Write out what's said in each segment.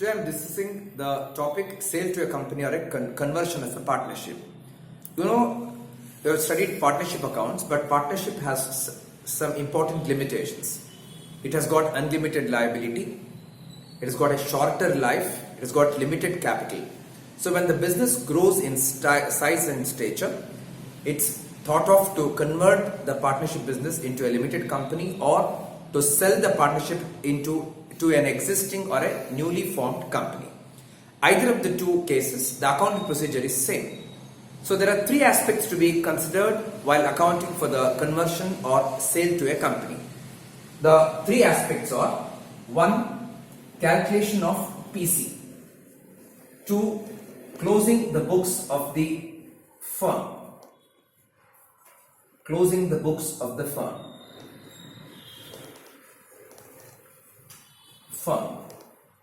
Today I am discussing the topic sale to a company or a conversion as a partnership. You know, you have studied partnership accounts, but partnership has some important limitations. It has got unlimited liability, it has got a shorter life, it has got limited capital. So when the business grows in size and stature, it's thought of to convert the partnership business into a limited company or to sell the partnership to an existing or a newly formed company. Either of the two cases, the accounting procedure is same. So there are three aspects to be considered while accounting for the conversion or sale to a company. The three aspects are: 1. Calculation of PC. 2. Closing the books of the firm. Closing the books of the firm.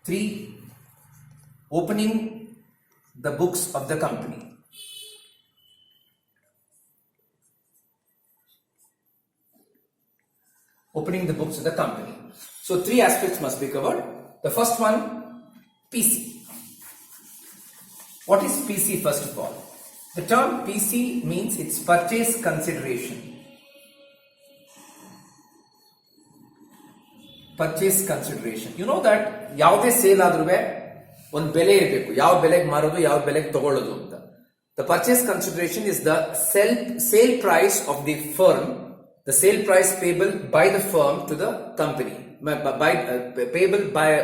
3. Opening the books of the company. Opening the books of the company. So three aspects must be covered. The first one, PC. What is PC first of all? The term PC means it's purchase consideration. Purchase consideration. You know that ಯಾವುದೇ sale ಆದ್ರೂ ಒಂದು ಬೆಲೆ ಇರಬೇಕು. ಯಾವ ಬೆಲೆಗೆ ಮಾರೋದು, ಯಾವ ಬೆಲೆಗೆ ತಗೊಳ್ಳೋದು ಅಂತ. The purchase consideration is the sale price of the firm, the sale price payable by the firm to the company, payable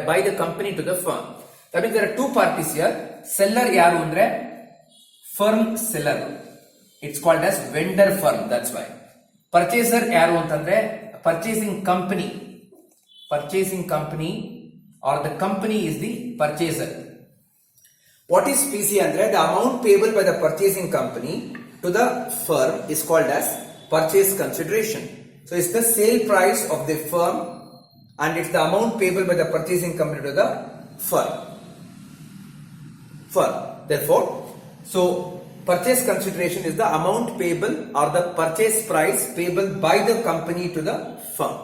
by the company to the firm. That means there are two parties here. Seller ಯಾರು ಅಂದ್ರೆ firm seller. It's called as vendor firm. That's why. Purchaser ಯಾರು ಅಂತಂದ್ರೆ purchasing company. Purchasing company or the company is the purchaser. What is PC andre? The amount payable by the purchasing company to the firm is called as purchase consideration. So it's the sale price of the firm and it's the amount payable by the purchasing company to the firm. Therefore, so purchase consideration is the amount payable or the purchase price payable by the company to the firm.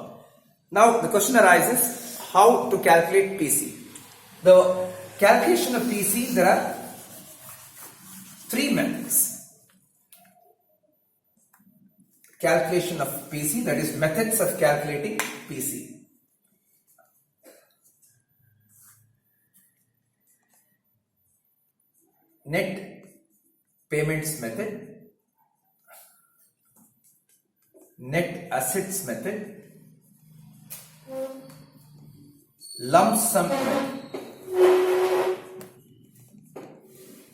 Now the question arises, how to calculate PC? The calculation of PC, there are three methods. Calculation of PC, that is methods of calculating PC. Net payments method, net assets method, lump sum.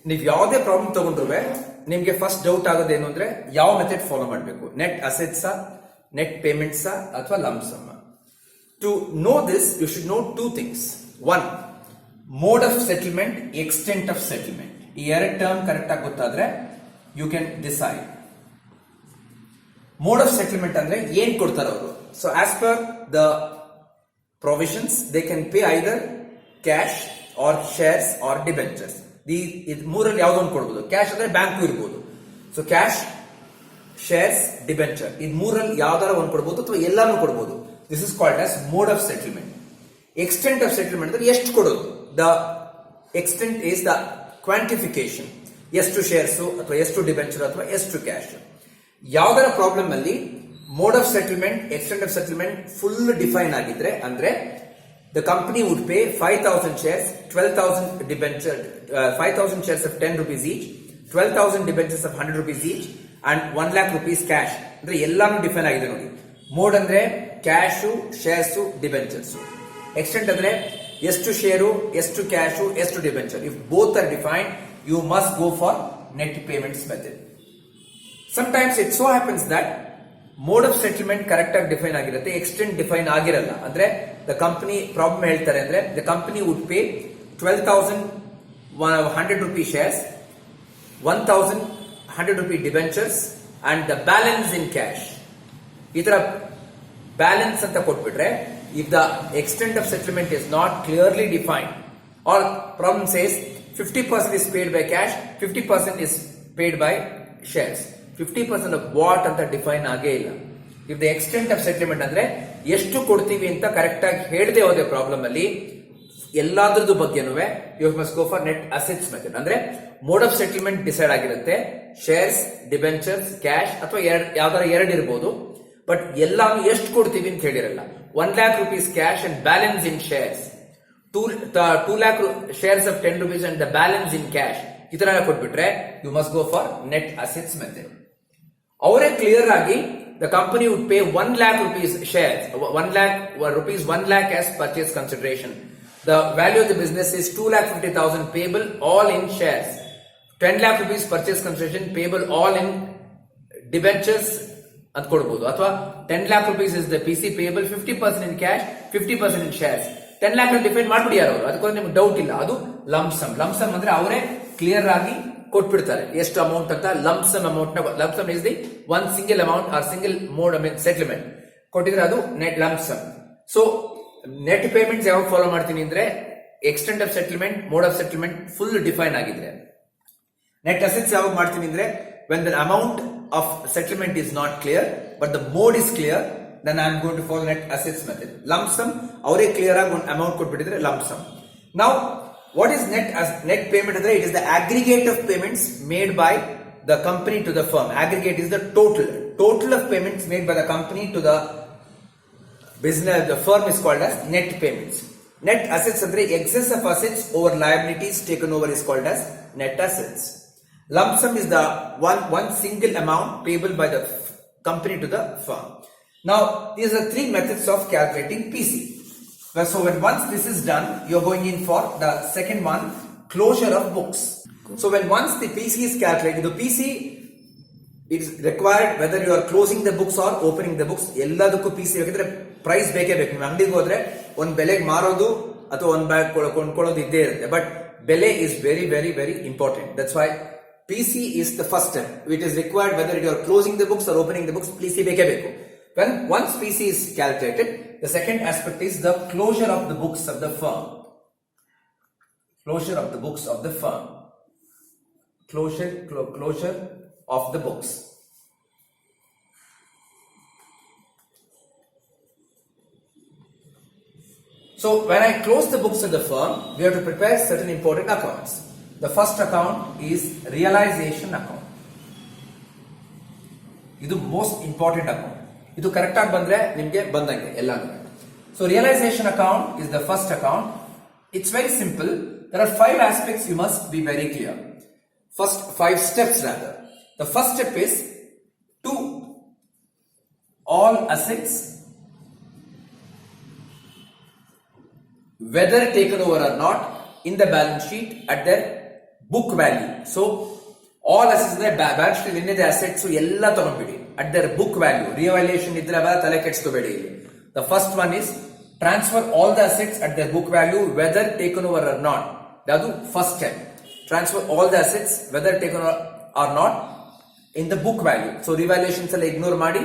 ನೀವು ಯಾವುದೇ problem ತಗೊಂಡ್ರೆ ನಿಮಗೆ first doubt ಆಗೋದೇನು ಅಂದ್ರೆ ಯಾವ method follow ಮಾಡಬೇಕು, net assets net payments ಅಥವಾ lump sum. To know this you should know two things. 1. Mode of settlement, extent of settlement. ಈ ಎರಡು ಟರ್ಮ್ ಕರೆಕ್ಟ್ ಆಗಿ ಗೊತ್ತಾದ್ರೆ you can decide. Mode of settlement ಅಂದ್ರೆ ಏನ್ ಕೊಡ್ತಾರೆ ಅವರು. So as per the provisions, they can pay either cash or shares or debentures. ಇದು ಮೂರಲ್ಲಿ ಯಾವುದೋ ಒಂದು ಕೊಡಬಹುದು. ಕ್ಯಾಶ್ ಅಂದ್ರೆ ಬ್ಯಾಂಕ್ ಇರಬಹುದು. ಸೊ ಕ್ಯಾಶ್, ಶೇರ್ಸ್, ಡಿಬೆಂಚರ್, ಇದು ಮೂರಲ್ಲಿ ಯಾವ್ದಾರ ಒಂದು ಕೊಡಬಹುದು ಅಥವಾ ಎಲ್ಲಾನು ಕೊಡಬಹುದು. This is called as mode of settlement. Extent of settlement ಅಂದ್ರೆ ಎಷ್ಟು ಕೊಡೋದು. The extent is the quantification. ಎಷ್ಟು ಶೇರ್ಸ್ ಅಥವಾ ಎಷ್ಟು ಡಿಬೆಂಚರ್ ಅಥವಾ ಎಷ್ಟು ಕ್ಯಾಶ್. ಯಾವ್ದಾರ ಪ್ರಾಬ್ಲಮ್ ಅಲ್ಲಿ mode of settlement, extent of settlement full define ಆಗಿದ್ರೆ ಅಂದ್ರೆ the company would pay 5,000 shares, 12,000 debenture, 5,000 shares of 10 rupees each, 12,000 debentures of 100 rupees each and 1 lakh rupees cash. ಅಂದ್ರೆ ಎಲ್ಲಾನು ಡಿಫೈನ್ ಆಗಿದೆ ನೋಡಿ. ಮೋಡ್ ಅಂದ್ರೆ ಕ್ಯಾಶ್, ಶೇರ್ಸ್, ಡಿಬೆಂಚರ್ಸ್. ಎಕ್ಸ್ಟೆಂಟ್ ಅಂದ್ರೆ ಎಷ್ಟು share, ಎಷ್ಟು ಕ್ಯಾಶ್, ಎಷ್ಟು debenture. If both are defined, you must go for net payments method. Sometimes it so happens that mode of settlement correct ಆಗಿ ಡಿಫೈನ್ ಆಗಿರುತ್ತೆ, ಎಕ್ಸ್ಟೆಂಟ್ ಡಿಫೈನ್ ಆಗಿರಲ್ಲ. ಅಂದ್ರೆ the company problem ಹೇಳ್ತಾರೆ ಅಂದ್ರೆ the company would pay 12,100 rupee shares, 1,100 rupee debentures and the balance in cash. ಈ ತರ balance ಅಂತ ಕೊಟ್ಬಿಟ್ರೆ, if the extent of settlement is not clearly defined or problem says 50% is paid by cash, 50% is paid by shares. 50% of what ಅಂತ define ಆಗೇ ಇಲ್ಲ. If the extent of settlement ಅಂದ್ರೆ ಎಷ್ಟು ಕೊಡ್ತೀವಿ ಅಂತ ಕರೆಕ್ಟ್ ಆಗಿ ಹೇಳದೆ ಹೋದೆ ಪ್ರಾಬ್ಲಮ್ ಅಲ್ಲಿ ಎಲ್ಲಾದ್ರದ್ದು ಬಗ್ಗೆನೂ you must go for net assets method. ಅಂದ್ರೆ ಮೋಡ್ ಆಫ್ ಸೆಟಲ್ಮೆಂಟ್ ಡಿಸೈಡ್ ಆಗಿರುತ್ತೆ, ಶೇರ್ಸ್, ಡಿಬೆಂಚರ್ಸ್, ಕ್ಯಾಶ್ ಅಥವಾ ಯಾವ್ದಾರ ಎರಡು ಇರಬಹುದು. ಬಟ್ ಎಲ್ಲಾನು ಎಷ್ಟು ಕೊಡ್ತೀವಿ ಅಂತ ಹೇಳಿರಲ್ಲ. 1 lakh rupees cash and balance in shares, 2 lakh shares of 10 rupees and the balance in cash ಈ ತರ ಕೊಟ್ಬಿಟ್ರೆ you must go for net assets method. ಅವರೇ ಕ್ಲಿಯರ್ ಆಗಿ the company would pay 1 lakh rupees shares, 1 lakh as purchase consideration. The value of the business is 2,50,000 payable all in shares. 10 lakh rupees purchase consideration payable all in debentures ಅಂತ ಕೊಡಬಹುದು. ಅಥವಾ 10 lakh rupees is the PC payable 50% in cash, 50% in shares. 10 lakh define ಮಾಡ್ಬಿಡಿ ಯಾರು, ಅದಕ್ಕೊಂದು ನಿಮ್ಗೆ doubt ಇಲ್ಲ. ಅದು lump sum. Lump sum ಅಂದ್ರೆ ಅವರೇ ಕ್ಲಿಯರ್ ಆಗಿ ಕೊಟ್ಬಿಡ್ತಾರೆ ಎಷ್ಟು ಅಮೌಂಟ್ ಅಂತ. Lump sum amount lump sum is the one single amount or single mode settlement ಕೊಟ್ಟಿದ್ರೆ ಅದು net lump sum. So net payments ಯಾವಾಗ ಫಾಲೋ ಮಾಡ್ತೀನಿ ಅಂದ್ರೆ extent of settlement, mode of settlement full define ಆಗಿದ್ರೆ. ನೆಟ್ ಅಸೆಟ್ಸ್ ಯಾವಾಗ ಮಾಡ್ತೀನಿ ಅಂದ್ರೆ when the amount of settlement is not clear but the mode is clear, then I am going to follow net assets method. Lump sum avare clear ಆಗಿ ಒಂದು amount ಕೊಟ್ಬಿಟ್ಟಿದ್ರೆ lump sum. Now what is net payment ಅಂದ್ರೆ it is the aggregate of payments made by the company to the firm. Aggregate is the total of payments made by the company to the business, the firm is called as net payments. Net assets andre excess of assets over liabilities taken over is called as net assets. Lump sum is the one single amount payable by the company to the firm. Now, these are three methods of calculating PC. So when once this is done, you're going in for the second one, closure of books. So when once the PC is calculated, the PC is required whether you are closing the books or opening the books. ಎಲ್ಲದಕ್ಕೂ PC ಬೇಕಿದ್ರೆ price ಬೇಕೇ ಬೇಕು. ನೀವು ಅಂಗಡಿಗೆ ಹೋದ್ರೆ ಒಂದು ಬೆಲೆಗೆ ಮಾರೋದು ಅಥವಾ ಒಂದು ಬ್ಯಾಗ್ ಕೊಂಡ್ಕೊಳ್ಳೋದು ಇದ್ದೇ ಇರುತ್ತೆ. ಬಟ್ ಬೆಲೆ is very very very important. That's why PC is the first step. It is required whether you are closing the books or opening the books. PC ಬೇಕೇ ಬೇಕು. When once PC is calculated, the second aspect is the closure of the books of the firm. Closure of the books of the firm. Closure of the books. So when I close the books of the firm, we have to prepare certain important accounts. The first account is realization account. ಇದು most important account. ಇದು correct ಆಗಿ ಬಂದ್ರೆ ನಿಮ್ಗೆ ಬಂದಂಗೆ ಎಲ್ಲಾನು. So realisation account is the first account. It's very simple. There are 5 aspects you must be very clear. First 5 steps rather. The first step is to all assets whether taken over or not in the balance sheet at their book value. So all assets ಅಂದ್ರೆ balance sheet ಏನಿದೆ assets ಎಲ್ಲ ತಗೊಂಡ್ಬಿಡಿ at their book value. Revaluation ಇದ್ರೆ ಅವೆಲ್ಲ ತಲೆ ಕೆಡಿಸ್ಕೋಬೇಡಿ ಇಲ್ಲಿ. The first one is transfer all the assets at their book value whether taken over or not. ಅದು first step. Transfer all the assets whether taken over or not in the book value. So revaluations ಎಲ್ಲ ignore ಮಾಡಿ,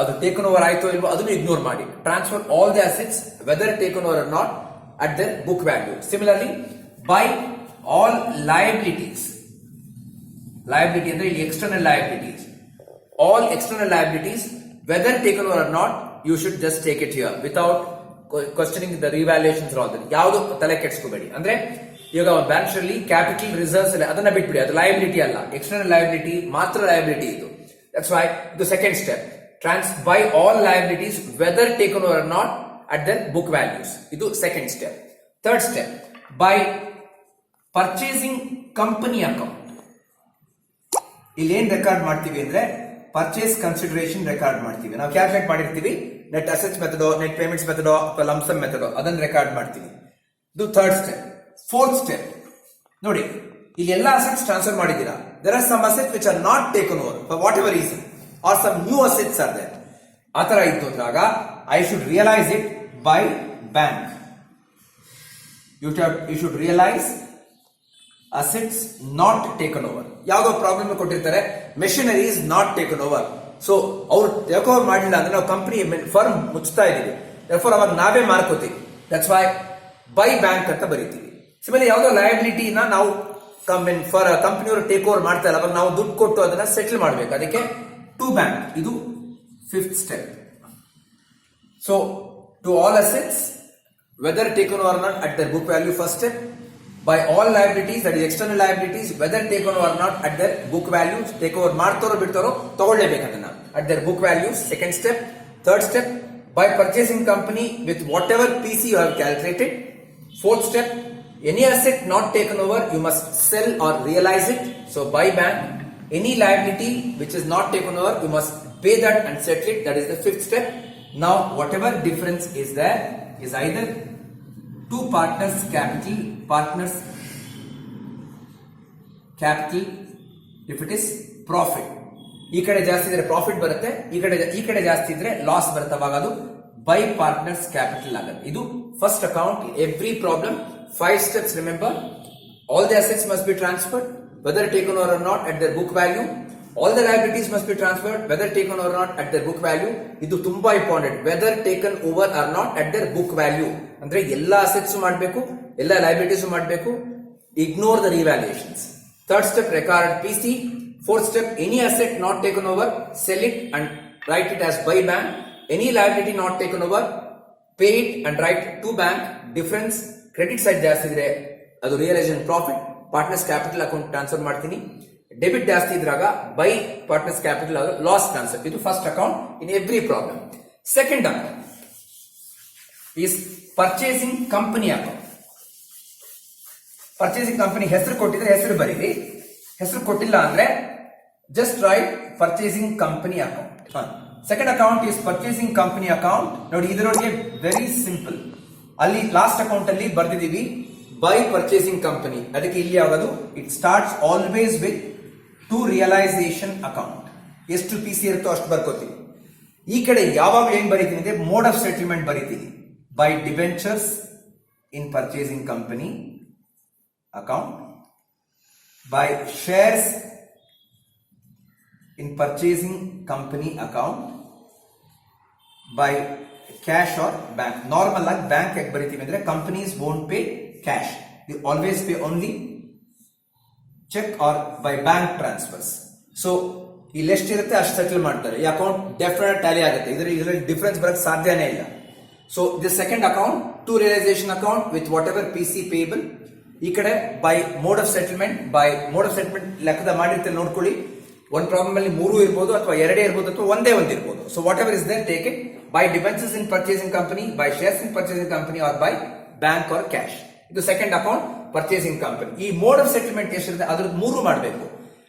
ಅದು taken over ಆಯ್ತೋ ಇಲ್ವೋ ಅದನ್ನು ignore ಮಾಡಿ. Transfer all the assets whether taken over or not at their book value. Similarly, buy all liabilities. Liability ಅಂದ್ರೆ ಇಲ್ಲಿ external liabilities. All external liabilities whether taken over or not, you should just take it here without questioning the revaluations or all that. ಯಾವುದು ತಲೆ ಕೆಡಿಸ್ಕೋಬೇಡಿ. ಅಂದ್ರೆ ಇವಾಗ balance ಅಲ್ಲಿ capital reserves ಎಲ್ಲ ಅದನ್ನ ಬಿಟ್ಬಿಡಿ, ಅದು ಲಯಬಿಲಿಟಿ ಅಲ್ಲ, ಎಕ್ಸ್ಟರ್ನಲ್ ಲಯಬಿಲಿಟಿ ಮಾತ್ರ ಲಯಬಿಲಿಟಿ ಇದು. ದಟ್ಸ್ ವೈ ಇದು second step. By all liabilities whether taken over or not at their book values. ಇದು second step. Third step, by purchasing company account. ಇಲ್ಲಿ ಏನ್ ರೆಕಾರ್ಡ್ ಮಾಡ್ತೀವಿ ಅಂದ್ರೆ ಪರ್ಚೇಸ್ ಕನ್ಸಿಡರೇಷನ್ ರೆಕಾರ್ಡ್ ಮಾಡ್ತೀವಿ. ನಾವು ಕ್ಯಾಲ್ಕುಲೇಟ್ ಮಾಡಿರ್ತೀವಿ ನೆಟ್ ಅಸೆಟ್ಸ್ ಮೆಥಡೋ, ನೆಟ್ ಪೇಮೆಂಟ್ಸ್ ಮೆಥಡೋ ಅಥವಾ lump sum ಮೆಥಡೋ, ಅದನ್ನ ರೆಕಾರ್ಡ್ ಮಾಡ್ತೀವಿ. ಇದು ಥರ್ಡ್ ಸ್ಟೆಪ್. ಫೋರ್ತ್ ಸ್ಟೆಪ್ ನೋಡಿ, ಇಲ್ಲಿ ಎಲ್ಲ ಅಸೆಟ್ಸ್ ಟ್ರಾನ್ಸ್ಫರ್ ಮಾಡಿದ್ದೀರಾ. There are some assets which are not taken over for whatever reason or some new assets are there. ಆ ತರ ಇತ್ತು ಅಂದಾಗ I should realize it by bank. You should realize assets not taken over. ಯಾವುದೋ problem ಕೊಟ್ಟಿರ್ತಾರೆ, machinery is not taken over. So ಅವ್ರು take over ಮಾಡಲಿಲ್ಲ ಅಂದ್ರೆ ನಾವು ಕಂಪನಿ ಫರ್ಮ್ ಮುಚ್ತಾ ಇದೀವಿ, therefore ಅವಾಗ ನಾವೇ ಮಾರ್ಕೋತೀವಿ. ದಟ್ಸ್ ವೈ ಬೈ ಬ್ಯಾಂಕ್ ಅಂತ ಬರೀತೀವಿ. ಸಿಮಿಲರ್ಲಿ ಯಾವುದೋ ಲಯಬಿಲಿಟಿನ ನಾವು ಕಂಪನಿಯವರು ಟೇಕ್ ಓವರ್ ಮಾಡ್ತಾ ಇಲ್ಲ, ಅವಾಗ ನಾವು ದುಡ್ಡು ಕೊಟ್ಟು ಅದನ್ನ ಸೆಟಲ್ ಮಾಡಬೇಕು, ಅದಕ್ಕೆ ಟು ಬ್ಯಾಂಕ್. ಇದು fifth step. So to all assets whether taken over or not at their book value, first step. By all liabilities, that is external liabilities, whether taken over or not at their book value, take over ಮಾಡ್ತಾರೋ ಬಿಡ್ತಾರೋ ತಗೊಳ್ಳೇಬೇಕದನ್ನ at their book value, second step. Third step, by purchasing company with whatever PC you have calculated. Fourth step, any asset not taken over, you must sell or realize it. So buy bank. Any liability which is not taken over, you must pay that and settle it. That is the fifth step. Now, whatever difference is there is either two partners capital if it is profit. ಈ ಕಡೆ ಜಾಸ್ತಿ ಇದ್ರೆ profit ಬರುತ್ತೆ, ಈ ಕಡೆ ಜಾಸ್ತಿ ಇದ್ರೆ loss ಬರುತ್ತೆ. ಅವಾಗ ಅದು ಬೈ ಪಾರ್ಟ್ನರ್ಸ್ ಕ್ಯಾಪಿಟಲ್ ಆಗುತ್ತೆ. ಇದು first account. Every problem 5 steps. Remember, all the assets must be transferred, whether taken over or not at their book value. All the liabilities must be transferred, whether taken or not at their book value. ಇದು ತುಂಬಾ important. Whether taken over or not at their book value ಅಂದ್ರೆ ಎಲ್ಲಾ assets ಮಾಡಬೇಕು, ಎಲ್ಲಾ liabilities ಮಾಡಬೇಕು. Ignore the revaluations. Third step, record PC. Fourth step, any asset not taken over, sell it and write it as buy bank. Any liability not taken over, pay it and write to bank. Difference, credit side ಜಾಸ್ತಿ ಇದ್ರೆ ಅದು realisation profit, partners capital account transfer ಮಾಡ್ತೀನಿ. Debit ಜಾಸ್ತಿ ಇದ್ರಾಗ by partners capital loss transfer. ಇದು first account in every problem. Second account is purchasing company account. Purchasing company ಹೆಸರು ಕೊಟ್ಟಿದ್ರೆ ಹೆಸರು ಬರೀರಿ, ಹೆಸರು ಕೊಟ್ಟಿಲ್ಲ ಅಂದ್ರೆ just write purchasing company account. Second account is purchasing company account. ನೋಡಿ ಇದರೊಳಗೆ ವೆರಿ ಸಿಂಪಲ್. ಅಲ್ಲಿ ಲಾಸ್ಟ್ ಅಕೌಂಟ್ ಅಲ್ಲಿ ಬರ್ದಿದೀವಿ ಬೈ ಪರ್ಚೇಸಿಂಗ್ ಕಂಪನಿ. ಅದಕ್ಕೆ ಇಲ್ಲಿ ಯಾವುದು, it starts always with to realisation account. ಎಷ್ಟು PC ಇರುತ್ತೋ ಅಷ್ಟು ಬರ್ಕೋತೀವಿ. ಈ ಕಡೆ ಯಾವಾಗ ಏನ್ ಬರೀತೀನಿ ಅಂದ್ರೆ ಮೋಡ್ ಆಫ್ ಸೆಟಲ್ಮೆಂಟ್ ಬರೀತೀನಿ. By debentures in purchasing company account, by shares in purchasing company account, by cash or bank. Normal like bank ek bariತೀವಿ ಅಂದ್ರೆ companies won't pay cash, they always pay only check or by bank transfers. So ಇಲ್ಲಿ ಎಷ್ಟಿರುತ್ತೆ ಅಷ್ಟು settle ಮಾಡ್ತಾರೆ. ಈ account definite Tally ಆಗುತ್ತೆ. ಇದರಲ್ಲಿ difference ಬರಕ್ಕೆ ಸಾಧ್ಯನೇ ಇಲ್ಲ. So this second account to realisation account with whatever PC payable. ಈ ಕಡೆ by mode of settlement. By mode of settlement ಲೆಕ್ಕದ ಮಾಡಿರ್ತಾರೆ ನೋಡ್ಕೊಳ್ಳಿ. ಒಂದು ಪ್ರಾಬ್ಲಮ್ ಅಲ್ಲಿ 3 ಇರ್ಬೋದು ಅಥವಾ 2 ಇರ್ಬೋದು ಅಥವಾ ಒಂದೇ ಇರ್ಬೋದು. So whatever is there take it. By debentures in purchasing company, by shares in purchasing company or by bank or cash. ಇದು ಸೆಕೆಂಡ್ ಅಕೌಂಟ್ ಪರ್ಚೇಸಿಂಗ್ ಕಂಪನಿ. ಈ ಮೋಡ್ ಆಫ್ ಸೆಟಲ್ಮೆಂಟ್ ಎಷ್ಟಿರುತ್ತೆ ಅದ್ರದ್ದು 3 ಮಾಡಬೇಕು.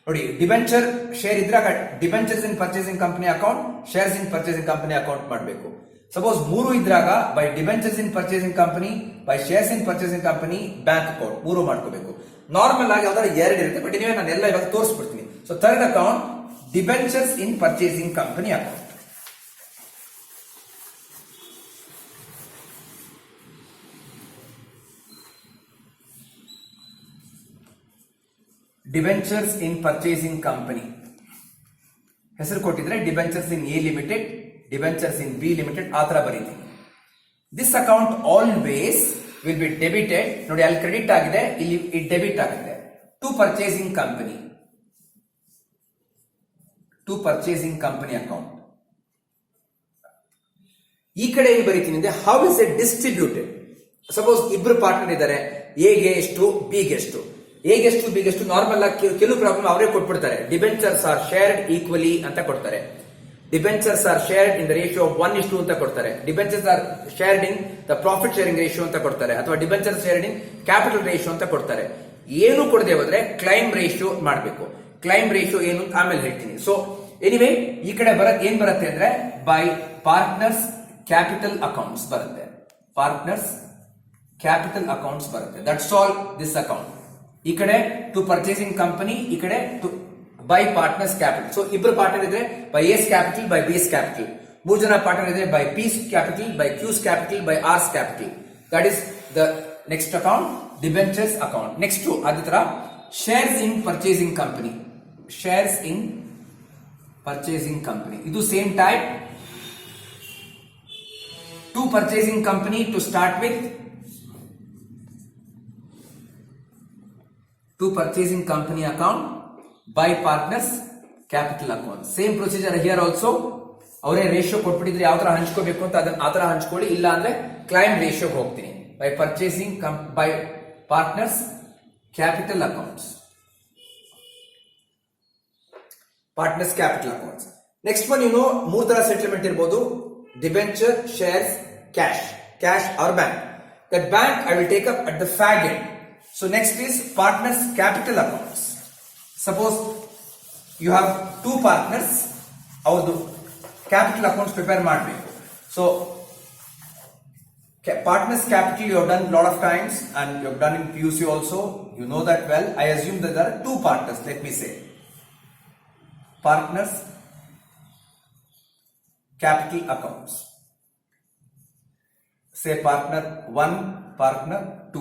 ನೋಡಿ, ಡಿಬೆಂಚರ್ ಶೇರ್ ಇದ್ರಾಗ debentures in purchasing company account, shares in purchasing company account ಮಾಡಬೇಕು. Suppose 3 ಇದ್ರಾಗ by debentures in purchasing company, by shares in purchasing company, bank account 3 ಮಾಡ್ಕೋಬೇಕು. Normal ಆಗಿ ಯಾವ್ದಾದ್ರು 2 ಇರುತ್ತೆ, ಬಟ್ ನೀವೇ ನಾನು ಎಲ್ಲ ಇವಾಗ ತೋರಿಸ್ಬಿಡ್ತೀನಿ. So third account debentures in purchasing company account. Debentures in purchasing company ಹೆಸರು ಕೊಟ್ಟಿದ್ರೆ debentures in A limited, debentures in B limited ಆ ತರ ಬರೀತೀನಿ. This account always will be debited. ನೋಡಿ, ಅಲ್ಲಿ ಕ್ರೆಡಿಟ್ ಆಗಿದೆ, ಇಲ್ಲಿ ಡೆಬಿಟ್ ಆಗಿದೆ. To purchasing company, to purchasing company account. ಈ ಕಡೆ ಏನು ಬರೀತೀನಿ ಅಂದ್ರೆ how is it distributed. Suppose ಇಬ್ರು ಪಾರ್ಟ್ನರ್ ಇದ್ದಾರೆ, ಎಗೆ ಎಷ್ಟು ಬಿಗೆ ಎಷ್ಟು. ಎಗೆ ಎಷ್ಟು ಬಿಗೆ ಎಷ್ಟು ನಾರ್ಮಲ್ ಆಗಿ ಕೆಲವು ಪ್ರಾಬ್ಲಮ್ ಅವರೇ ಕೊಟ್ಬಿಡ್ತಾರೆ. ಡಿಬೆಂಚರ್ಸ್ ಆರ್ ಶೇರ್ಡ್ ಈಕ್ವಲಿ ಅಂತ ಕೊಡ್ತಾರೆ. Debentures are shared in the ratio of 1:2 ಅಂತ ಕೊಡ್ತಾರೆ. Debentures are shared in the profit sharing ratio ಅಂತ ಕೊಡ್ತಾರೆ, ಅಥವಾ debentures shared in capital ratio ಅಂತ ಕೊಡ್ತಾರೆ. ಏನು ಕೊಡದೆ ಹೋದ್ರೆ ಕ್ಲೈಮ್ ರೇಷಿಯೋ ಮಾಡಬೇಕು. ಕ್ಲೈಮ್ ರೇಷಿಯೋ ಏನು ಅಂತ ಆಮೇಲೆ ಹೇಳ್ತೀನಿ. ಸೊ ಎನಿವೇ ಈ ಕಡೆ ಏನ್ ಬರುತ್ತೆ ಅಂದ್ರೆ ಬೈ ಪಾರ್ಟ್ನರ್ಸ್ ಕ್ಯಾಪಿಟಲ್ ಅಕೌಂಟ್ಸ್ ಬರುತ್ತೆ. ಪಾರ್ಟ್ನರ್ಸ್ ಕ್ಯಾಪಿಟಲ್ ಅಕೌಂಟ್ಸ್ ಬರುತ್ತೆ. That's all this account. ಈ ಕಡೆ ಟು ಪರ್ಚೇಸಿಂಗ್ ಕಂಪನಿ, ಈ ಕಡೆ to by partners capital. So ಇಬ್ರು ಪಾರ್ಟ್ನರ್ ಇದ್ರೆ by S capital, by B's capital. 3 ಜನ ಪಾರ್ಟ್ನರ್ ಇದ್ರೆ by P's capital, by Q's capital, by R's capital. That is the next account, debentures account. Next ಅದೇ ತರ shares in purchasing company. Shares in purchasing company ಇದು same type. To purchasing company to start with. To purchasing company account, by partners capital account. Same procedure here also. ಅವರೇ ratio ಕೊಟ್ಬಿಟ್ಟಿದ್ರೆ ಯಾವ ತರ ಹಂಚ್ಕೋಬೇಕು ಅಂತ ಅದನ್ನ ಆ ತರ ಹಂಚ್ಕೊಳ್ಳಿ. ಇಲ್ಲ ಅಂದ್ರೆ ಕ್ಲೈಮ್ ರೇಷಿಯೋಗೆ ಹೋಗ್ತೀನಿ. by purchasing by partners capital accounts. Partners capital accounts. Next one, you know, ಮೂರು ತರ ಸೆಟಲ್ಮೆಂಟ್ ಇರಬಹುದು: debenture, shares, cash or bank. That bank I will take up at the fag end. So next is partners capital accounts. Suppose you have two partners, ಅವ್ರದ್ದು capital accounts prepare ಮಾಡಬೇಕು. So partners capital you have done a lot of times and you have done in PUC also, you know that well. I assume that there are two partners. Let me say partners capital accounts. Say partner 1, partner 2.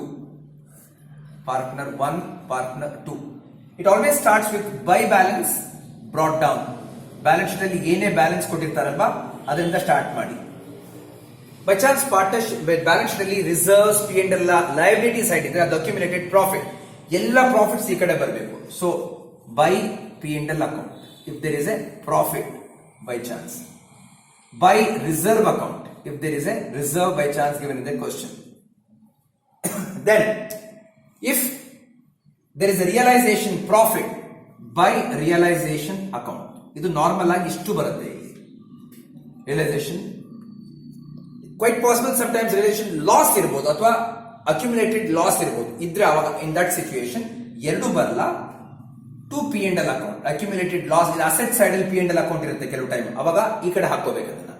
Partner 1, partner 2. It always starts with by balance brought down. Balance sheet ಅಲ್ಲಿ ಏನೇ balance ಕೊಟ್ಟಿರ್ತಾರಲ್ವಾ ಅದರಿಂದ start ಮಾಡಿ. By chance partnership balance sheet ಅಲ್ಲಿ reserves, P and L, liability side ಇದ್ರೆ ಅದು accumulated profit, ಎಲ್ಲ profits ಈ ಕಡೆ ಬರಬೇಕು. So by P and L account if there is a profit by chance, by reserve account if there is a reserve by chance given in the question. Then if there is a realization profit by realization account, ಇದು normal ಆಗಿ ಇಷ್ಟು ಬರುತ್ತೆ. Realisation quite possible sometimes realisation loss ಇರಬಹುದು ಅಥವಾ accumulated loss ಇರಬಹುದು. ಇದ್ರೆ ಅವಾಗ in that situation ಎರಡು ಬರಲ್ಲ, to P and L account. Accumulated loss asset side ಅಲ್ಲಿ ಪಿ ಅಂಡ್ ಎಲ್ ಅಕೌಂಟ್ ಇರುತ್ತೆ ಕೆಲವು ಟೈಮ್, ಅವಾಗ ಈ ಕಡೆ ಹಾಕೋಬೇಕು. ಅದನ್ನ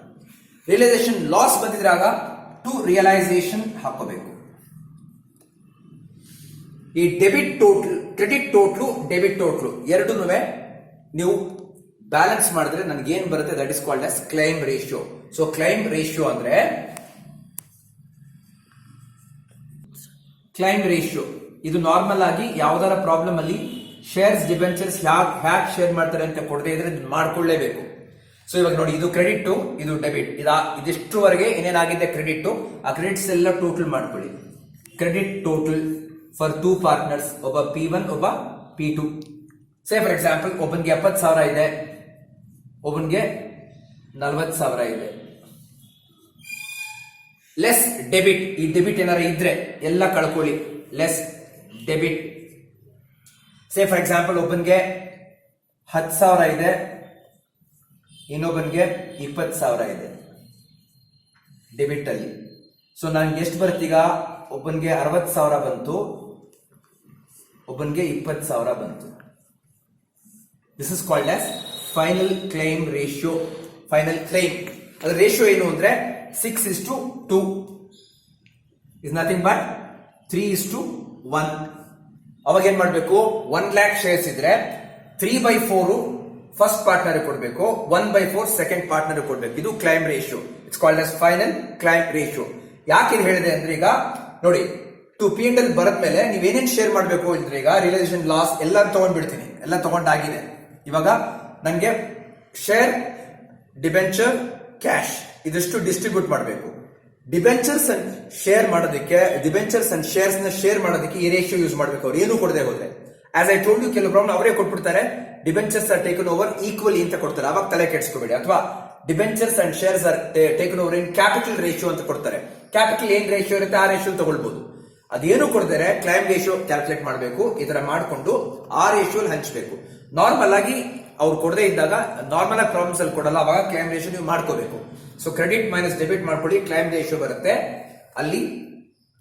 ರಿಯಲೈಸೇಷನ್ ಲಾಸ್ ಬಂದಿದ್ರಾಗ ಟು ರಿಯಲೈಸೇಷನ್ ಹಾಕೋಬೇಕು. ಈ debit total, credit total, debit total ಎರಡೂ ನೀವು ಬ್ಯಾಲೆನ್ಸ್ ಮಾಡಿದ್ರೆ ನನಗೆ ಏನ್ ಬರುತ್ತೆ, that is called as claim ratio. So claim ratio ಅಂದ್ರೆ ಕ್ಲೈಮ್ ರೇಷಿಯೋ ಇದು ನಾರ್ಮಲ್ ಆಗಿ ಯಾವ್ದಾರ ಪ್ರಾಬ್ಲಮ್ ಅಲ್ಲಿ ಶೇರ್ಸ್, ಡಿಬೆಂಚರ್ಸ್ ಹ್ಯಾಕ್ ಶೇರ್ ಮಾಡ್ತಾರೆ ಅಂತ ಕೊಡದೆ ಇದ್ರೆ ಮಾಡ್ಕೊಳ್ಳೇಬೇಕು. ಸೊ ಇವಾಗ ನೋಡಿ, ಇದು ಕ್ರೆಡಿಟ್, ಇದು ಡೆಬಿಟ್. ಇದಿಷ್ಟುವರೆಗೆ ಏನೇನಾಗಿದೆ ಕ್ರೆಡಿಟ್, ಆ ಕ್ರೆಡಿಟ್ಸ್ ಎಲ್ಲ ಟೋಟಲ್ ಮಾಡ್ಕೊಳ್ಳಿ. Credit total for two partners, ಒಬ್ಬ P1 ಒಬ್ಬ P2. ಸೇ ಫಾರ್ ಎಕ್ಸಾಂಪಲ್ ಒಬ್ಬನಿಗೆ 70,000 ಇದೆ, ಒಬ್ಬನಿಗೆ 40,000 ಇದೆ. ಲೆಸ್ ಡೆಬಿಟ್, ಈ ಡೆಬಿಟ್ ಏನಾರ ಇದ್ರೆ ಎಲ್ಲ ಕಳ್ಕೊಳ್ಳಿ. Less debit. Say for example ಒಬ್ಬನಿಗೆ 10,000 ಇದೆ, ಇನ್ನೊಬ್ಬನಿಗೆ 20,000 ಇದೆ ಡೆಬಿಟ್ ಅಲ್ಲಿ. ಸೊ ನನ್ಗೆ ಎಷ್ಟು ಬರ್ತೀಗ, ಒಬ್ಬನಿಗೆ 60,000 ಬಂತು, ಒಬ್ಬನಿಗೆ 20,000 ಬಂತು. This is called as final claim ratio. Final claim ಅದ್ರ ರೇಷಿಯೋ ಏನು ಅಂದ್ರೆ 6:2 ಇಸ್ ನಥಿಂಗ್ ಬಟ್ 3:1. ಅವಾಗ ಏನ್ ಮಾಡ್ಬೇಕು, 1 lakh ಶೇರ್ಸ್ ಇದ್ರೆ 3/4 ಫಸ್ಟ್ ಪಾರ್ಟ್ನರ್ ಕೊಡಬೇಕು, 1/4 ಸೆಕೆಂಡ್ ಪಾರ್ಟ್ನರ್ ಕೊಡಬೇಕು. ಇದು claim ratio. It's called as final claim ratio. ಯಾಕೆ ಇದು ಹೇಳಿದೆ ಅಂದ್ರೆ, ಈಗ ನೋಡಿ, ಟು ಪಿ ಅಂಡ್ ಎಲ್ ಬರದ್ಮೇಲೆ ನೀವೇನೇನ್ ಶೇರ್ ಮಾಡಬೇಕು ಅಂದ್ರೆ, ಈಗ ರಿಯಲೈಸೇಷನ್ ಲಾಸ್ ಎಲ್ಲ ತಗೊಂಡ್ಬಿಡ್ತೀನಿ, ಎಲ್ಲ ತಗೊಂಡಾಗಿದೆ. ಇವಾಗ ನಂಗೆ ಶೇರ್, ಡಿಬೆಂಚರ್, ಕ್ಯಾಶ್ ಇದಿಷ್ಟು ಡಿಸ್ಟ್ರಿಬ್ಯೂಟ್ ಮಾಡಬೇಕು. ಡಿಬೆಂಚರ್ಸ್ ಅಂಡ್ ಶೇರ್ ಮಾಡೋದಕ್ಕೆ, ಡಿಬೆಂಚರ್ಸ್ ಅಂಡ್ ಶೇರ್ಸ್ ನ ಶೇರ್ ಮಾಡೋದಕ್ಕೆ ಈ ರೇಷಿಯೋ ಯೂಸ್ ಮಾಡಬೇಕು. ಅವ್ರು ಏನು ಕೊಡದೆ ಹೋದ್ರೆ, ಆಸ್ ಐ ಟೋಲ್ಡ್ ಯು, ಕೆಲವು ಪ್ರಾಬ್ಲಮ್ ಅವರೇ ಕೊಟ್ಬಿಡ್ತಾರೆ. Debentures R taken over equally ಅಂತ ಕೊಡ್ತಾರೆ, ಅವಾಗ ತಲೆ ಕೆಡಿಸ್ಕೋಬೇಡಿ. ಅಥವಾ debentures and shares are taken over in capital ratio ಅಂತ ಕೊಡ್ತಾರೆ. ಕ್ಯಾಪಿಟಲ್ ಏನ್ ರೇಷಿಯೋ ಇರುತ್ತೆ ಆ ರೇಷಿಯೋ ತಗೊಳ್ಬಹುದು. ಅದೇನು ಕೊಡ್ತಾರೆ, ಕ್ಲೈಮ್ ರೇಷಿಯೋ ಕ್ಯಾಲ್ಕುಲೇಟ್ ಮಾಡಬೇಕು. ಈ ತರ ಮಾಡಿಕೊಂಡು ಆ ರೇಷಿಯೋ ಹಂಚಬೇಕು. ನಾರ್ಮಲ್ ಆಗಿ ಅವ್ರು ಕೊಡದೇ ಇದ್ದಾಗ, ನಾರ್ಮಲ್ ಆಗಿ ಪ್ರಾಬ್ಲಮ್ಸ್ ಅಲ್ಲಿ ಕೊಡಲ್ಲ, ಅವಾಗ ಕ್ಲೈಮ್ ರೇಷಿಯೋ ನೀವು ಮಾಡ್ಕೋಬೇಕು. ಸೊ ಕ್ರೆಡಿಟ್ ಮೈನಸ್ ಡೆಬಿಟ್ ಮಾಡ್ಕೊಳ್ಳಿ, ಕ್ಲೈಮ್ ರೇಷಿಯೋ ಬರುತ್ತೆ. ಅಲ್ಲಿ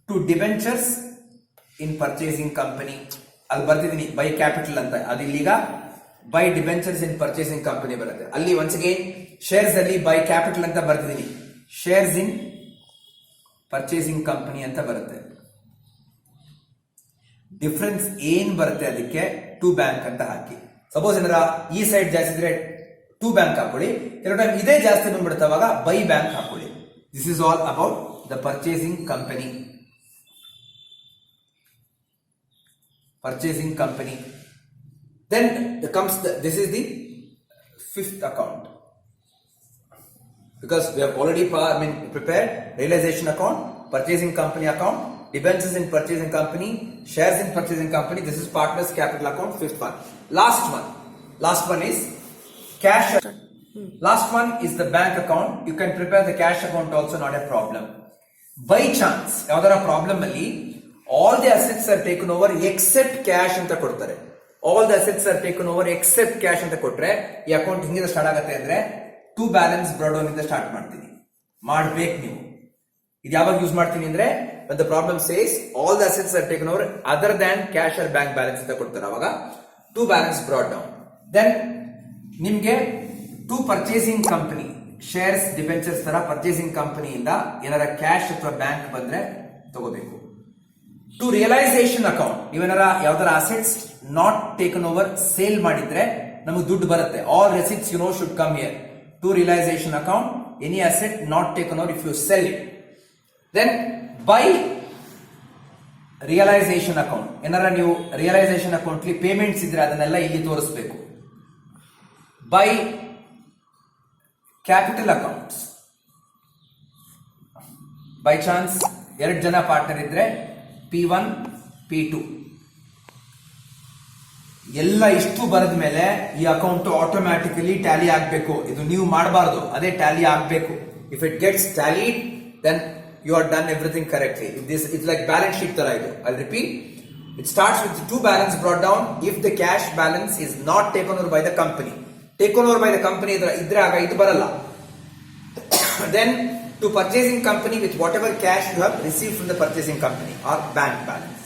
to debentures in purchasing company ಅಲ್ಲಿ ಬರ್ತಿದ್ದೀನಿ ಬೈ ಕ್ಯಾಪಿಟಲ್ ಅಂತ, ಅದು ಇಲ್ಲಿಗ by debentures in purchasing company ಬರುತ್ತೆ. ಅಲ್ಲಿ ಒನ್ಸ್ ಅಗೇನ್ ಶೇರ್ಸ್ ಅಲ್ಲಿ ಬೈ ಕ್ಯಾಪಿಟಲ್ ಅಂತ ಬರ್ತಿದ್ದೀನಿ, ಶೇರ್ಸ್ ಇನ್ ಪರ್ಚೇಸಿಂಗ್ ಕಂಪನಿ ಅಂತ ಬರುತ್ತೆ. ಡಿಫರೆನ್ಸ್ ಏನ್ ಬರುತ್ತೆ ಅದಕ್ಕೆ ಟು ಬ್ಯಾಂಕ್ ಅಂತ ಹಾಕಿ. ಸಪೋಸ್ ಏನಾರ ಈ ಸೈಡ್ ಜಾಸ್ತಿ ಇದ್ರೆ ಟು ಬ್ಯಾಂಕ್ ಹಾಕೊಳ್ಳಿ, ಕೆಲವು ಟೈಮ್ ಇದೇ ಜಾಸ್ತಿ ಬಂದ್ಬಿಡುತ್ತೆ, ಅವಾಗ ಬೈ ಬ್ಯಾಂಕ್ ಹಾಕೊಳ್ಳಿ. This is all about the purchasing company. Purchasing company. Then this is the fifth account, because we have already prepared realization account, purchasing company account, debentures in purchasing company, shares in purchasing company. This is partners capital account, fifth one. Last one is cash. Last one is the bank account. You can prepare the cash account also, not a problem. By chance ಯಾವ್ದಾರ problem ಅಲ್ಲಿ all the assets are taken over except cash ಅಂತ ಕೊಡ್ತಾರೆ. All the assets are taken over except cash ಅಂತ ಕೊಟ್ರೆ ಈ account ಹಿಂಗಿಂದ start ಆಗುತ್ತೆ ಅಂದ್ರೆ ಟು ಬ್ಯಾಲೆನ್ಸ್ ಬ್ರಾಡ್ ಡೌನ್ ಇಂದ ಸ್ಟಾರ್ಟ್ ಮಾಡ್ತೀನಿ. ಮಾಡ್ಬೇಕು ನೀವು. ಇದು ಯಾವಾಗ ಯೂಸ್ ಮಾಡ್ತೀನಿ ಅಂದ್ರೆ when the problem says all the assets are taken over other than cash or bank balance ಅಂತ ಕೊಡ್ತಾರೆ, ಅವಾಗ to balance brought down. Then ನಿಮ್ಗೆ to purchasing company shares debentures ತರ ಪರ್ಚೇಸಿಂಗ್ ಕಂಪನಿಯಿಂದ ಏನಾರ ಕ್ಯಾಶ್ ಅಥವಾ ಬ್ಯಾಂಕ್ ಬಂದ್ರೆ ತಗೋಬೇಕು. ಟು ರಿಯಲೈಸೇಷನ್ ಅಕೌಂಟ್ ನೀವೇನಾರ ಯಾವ್ದಾರ assets not taken over sale ಮಾಡಿದ್ರೆ ನಮಗೆ ದುಡ್ಡು ಬರುತ್ತೆ. All receipts should come here. To realisation account any asset not taken over if you sell it. Then by realisation account ಏನಾರ ನೀವು ರಿಯಲೈಸೇಷನ್ ಅಕೌಂಟ್ ಪೇಮೆಂಟ್ಸ್ ಇದ್ರೆ ಅದನ್ನೆಲ್ಲ ಇಲ್ಲಿ ತೋರಿಸಬೇಕು. By capital accounts by chance 2 ಜನ ಪಾರ್ಟ್ನರ್ ಇದ್ರೆ P1 P2 ಎಲ್ಲ ಇಷ್ಟು ಬರೆದ ಮೇಲೆ ಈ ಅಕೌಂಟ್ ಆಟೋಮ್ಯಾಟಿಕಲಿ ಟ್ಯಾಲಿ ಆಗಬೇಕು. ಇದು ನೀವು ಮಾಡಬಾರ್ದು, ಅದೇ ಟ್ಯಾಲಿ ಆಗಬೇಕು. If it gets tallied then you are done everything correctly. It's like balance sheet ತರ ಇದು. I'll repeat. It starts with two balance brought down if the cash balance is not taken over by the company. Taken over by the company ಇದ್ರೆ ಆಗ ಇದು ಬರಲ್ಲ. Then to purchasing company with whatever cash you have received from the purchasing company or bank balance.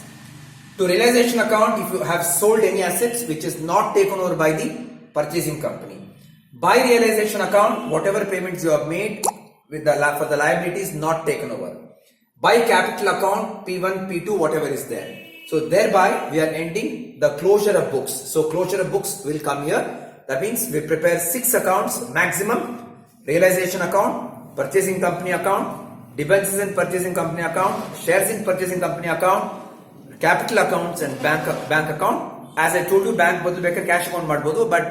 To realization account if you have sold any assets which is not taken over by the purchasing company. By realization account whatever payments you have made for the liabilities not taken over. By capital account P1 P2 whatever is there. So thereby we are ending the closure of books. So closure of books will come here. That means we prepare 6 accounts maximum: realization account, purchasing company account, debentures in purchasing company account, shares in purchasing company account, capital accounts and bank account. As I told you, bank bodu ಬೇಕಾದ್ರೆ cash account ಮಾಡಬಹುದು, but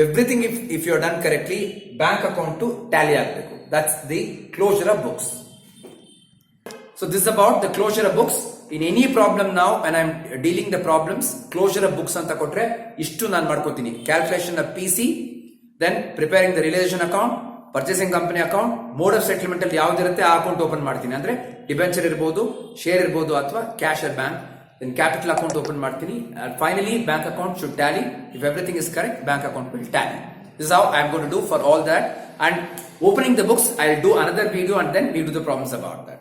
everything if you are done correctly bank account to tally ಆಗಬೇಕು. That's the closure of books. So this is about the closure of books. In any problem now when I am dealing the problems, closure of books ಅಂತ ಕೊಟ್ರೆ ಇಷ್ಟು ನಾನು ಮಾಡ್ಕೋತೀನಿ. Calculation of PC, then preparing the realization account, purchasing company account, mode of settlement ಅಲ್ಲಿ ಯಾವ್ದಿರುತ್ತೆ ಆ account open ಮಾಡ್ತೀನಿ. ಅಂದ್ರೆ debenture ಇರಬಹುದು, ಶೇರ್ ಇರಬಹುದು ಅಥವಾ cash or bank. Then capital account open ಮಾಡ್ತೀನಿ. And finally bank account should tally. If everything is correct, bank account will tally. This is how I am going to do for all that. And opening the books, I'll do another video and then we do the problems about that.